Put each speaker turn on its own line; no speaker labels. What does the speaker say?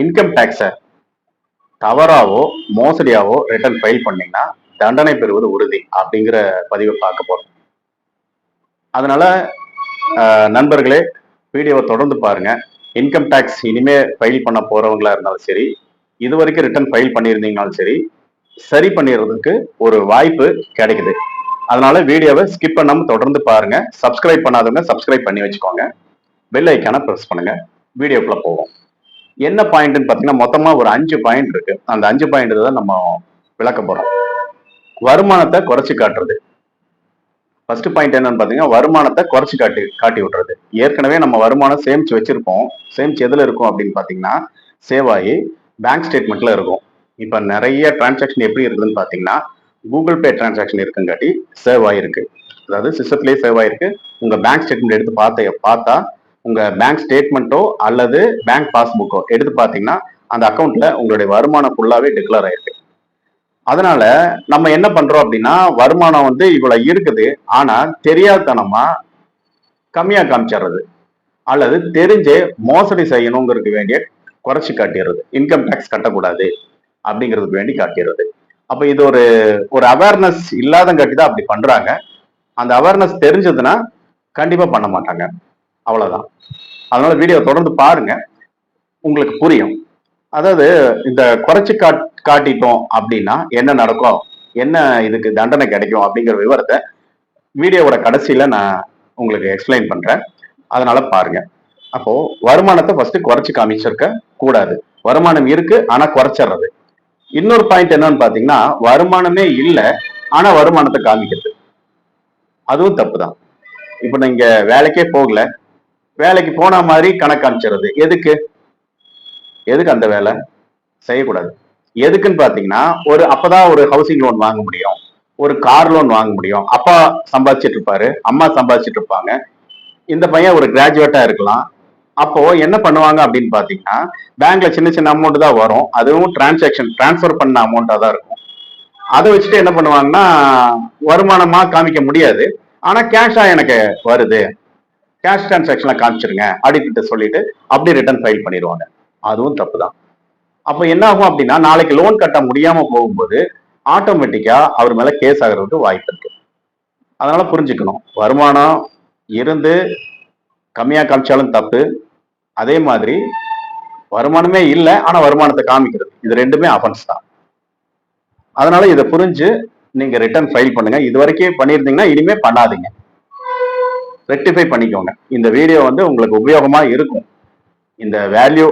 Income டேக்ஸை தவறாவோ மோசடியாவோ return file பண்ணீங்கன்னா தண்டனை பெறுவது உறுதி அப்படிங்கிற பதிவை பார்க்க போறோம். அதனால நண்பர்களே, வீடியோவை தொடர்ந்து பாருங்க. இன்கம் டேக்ஸ் இனிமே ஃபைல் பண்ண போறவங்களா இருந்தாலும் சரி, இது வரைக்கும் ரிட்டர்ன் ஃபைல் பண்ணியிருந்தீங்கனாலும் சரி, சரி பண்ணிடுறதுக்கு ஒரு வாய்ப்பு கிடைக்குது. அதனால வீடியோவை ஸ்கிப் பண்ணாம தொடர்ந்து பாருங்க. சப்ஸ்கிரைப் பண்ணாதவங்க சப்ஸ்கிரைப் பண்ணி வச்சுக்கோங்க. பெல் ஐக்கான ப்ரெஸ் பண்ணுங்க. வீடியோக்குள்ள போவோம். என்ன பாயிண்ட்னு பார்த்தீங்கன்னா மொத்தமா ஒரு 5 பாயிண்ட் இருக்கு. அந்த 5 பாயிண்ட் தான் நம்ம விளக்க போறோம். வருமானத்தை குறைச்சு காட்டுறது. ஃபர்ஸ்ட் பாயிண்ட் என்னன்னு பார்த்தீங்கன்னா வருமானத்தை குறைச்சு காட்டி விட்டுறது. ஏற்கனவே நம்ம வருமானம் சேமிச்சு வச்சிருப்போம். சேமிச்சு எதுல இருக்கும் அப்படின்னு பார்த்தீங்கன்னா சேவ் ஆகி பேங்க் ஸ்டேட்மெண்ட்ல இருக்கும். இப்போ நிறைய டிரான்சாக்ஷன் எப்படி இருக்குதுன்னு பார்த்தீங்கன்னா கூகுள் பே டிரான்சாக்ஷன் இருக்குங்காட்டி சேவ் ஆகிருக்கு. அதாவது சிஸ்டத்திலேயே சேவ் ஆகிருக்கு. உங்க பேங்க் ஸ்டேட்மெண்ட் எடுத்து பார்த்தா உங்க பேங்க் ஸ்டேட்மெண்ட்டோ அல்லது பேங்க் பாஸ்புக்கோ எடுத்து பார்த்தீங்கன்னா அந்த அக்கௌண்ட்ல உங்களுடைய வருமானம் ஃபுல்லாவே டிக்ளேர் ஆயிருக்கு. அதனால நம்ம என்ன பண்றோம் அப்படின்னா வருமானம் வந்து இவ்வளவு இருக்குது, ஆனா தெரியாதனமா கம்மியா காமிச்சிடுறது அல்லது தெரிஞ்சு மோசடி செய்யணுங்கிறதுக்கு வேண்டிய குறைச்சி காட்டிடுறது. இன்கம் டேக்ஸ் கட்டக்கூடாது அப்படிங்கிறதுக்கு வேண்டி காட்டிடுறது. அப்ப இது ஒரு அவேர்னஸ் இல்லாதங்காட்டி தான் அப்படி பண்றாங்க. அந்த அவேர்னஸ் தெரிஞ்சதுன்னா கண்டிப்பா பண்ண மாட்டாங்க. அவ்வளவுதான். அதனால வீடியோ தொடர்ந்து பாருங்க, உங்களுக்கு புரியும். அதாவது இந்த குறைச்சு காட்டிட்டோம் அப்படின்னா என்ன நடக்கும், என்ன இதுக்கு தண்டனை கிடைக்கும் அப்படிங்கிற விவரத்தை வீடியோவோட கடைசியில நான் உங்களுக்கு எக்ஸ்பிளைன் பண்றேன். அதனால பாருங்க. அப்போ வருமானத்தை ஃபர்ஸ்ட் குறைச்சு காமிச்சிருக்க கூடாது. வருமானம் இருக்கு ஆனா குறைச்சிடுறது. இன்னொரு பாயிண்ட் என்னன்னு பாத்தீங்கன்னா வருமானமே இல்லை ஆனா வருமானத்தை காமிக்கிறது. அதுவும் தப்பு தான். இப்ப நீங்க வேலைக்கே போகல, வேலைக்கு போன மாதிரி கணக்கு காமிச்சிடுறது. எதுக்கு அந்த வேலை செய்யக்கூடாது. எதுக்குன்னு பாத்தீங்கன்னா அப்பதான் ஒரு ஹவுசிங் லோன் வாங்க முடியும், ஒரு கார் லோன் வாங்க முடியும். அப்பா சம்பாதிச்சிட்டு இருப்பாரு, அம்மா சம்பாதிச்சிட்டு இருப்பாங்க. இந்த பையன் ஒரு கிராஜுவேட்டா இருக்கலாம். அப்போ என்ன பண்ணுவாங்க அப்படின்னு பாத்தீங்கன்னா பேங்க்ல சின்ன சின்ன அமௌண்ட் தான் வரும். அதுவும் டிரான்ஸ்ஃபர் பண்ண அமௌண்டா தான் இருக்கும். அதை வச்சுட்டு என்ன பண்ணுவாங்கன்னா வருமானமா காமிக்க முடியாது, ஆனா கேஷா எனக்கு வருது, கேஷ் டிரான்சாக்ஷன்ல காமிச்சிருங்க ஆடிட்டு சொல்லிட்டு அப்படி ரிட்டர்ன் ஃபைல் பண்ணிடுவாங்க. அதுவும் தப்பு தான். அப்ப என்ன ஆகும் அப்படின்னா நாளைக்கு லோன் கட்ட முடியாம போகும்போது ஆட்டோமேட்டிக்கா அவர் மேல கேஸ் ஆகிறதுக்கு வாய்ப்பு இருக்கு. அதனால புரிஞ்சுக்கணும், வருமானம் இருந்து கம்மியா காமிச்சாலும் தப்பு, அதே மாதிரி வருமானமே இல்லை ஆனா வருமானத்தை காமிக்கிறது, இது ரெண்டுமே அஃபென்ஸ் தான். அதனால இதை புரிஞ்சு நீங்க ரிட்டர்ன் ஃபைல் பண்ணுங்க. இது வரைக்கும் பண்ணியிருந்தீங்கன்னா இனிமே பண்ணாதீங்க, ரெக்டிஃபை பண்ணிக்கோங்க. இந்த வீடியோ வந்து உங்களுக்கு உபயோகமா இருக்கும். இந்த வேல்யூ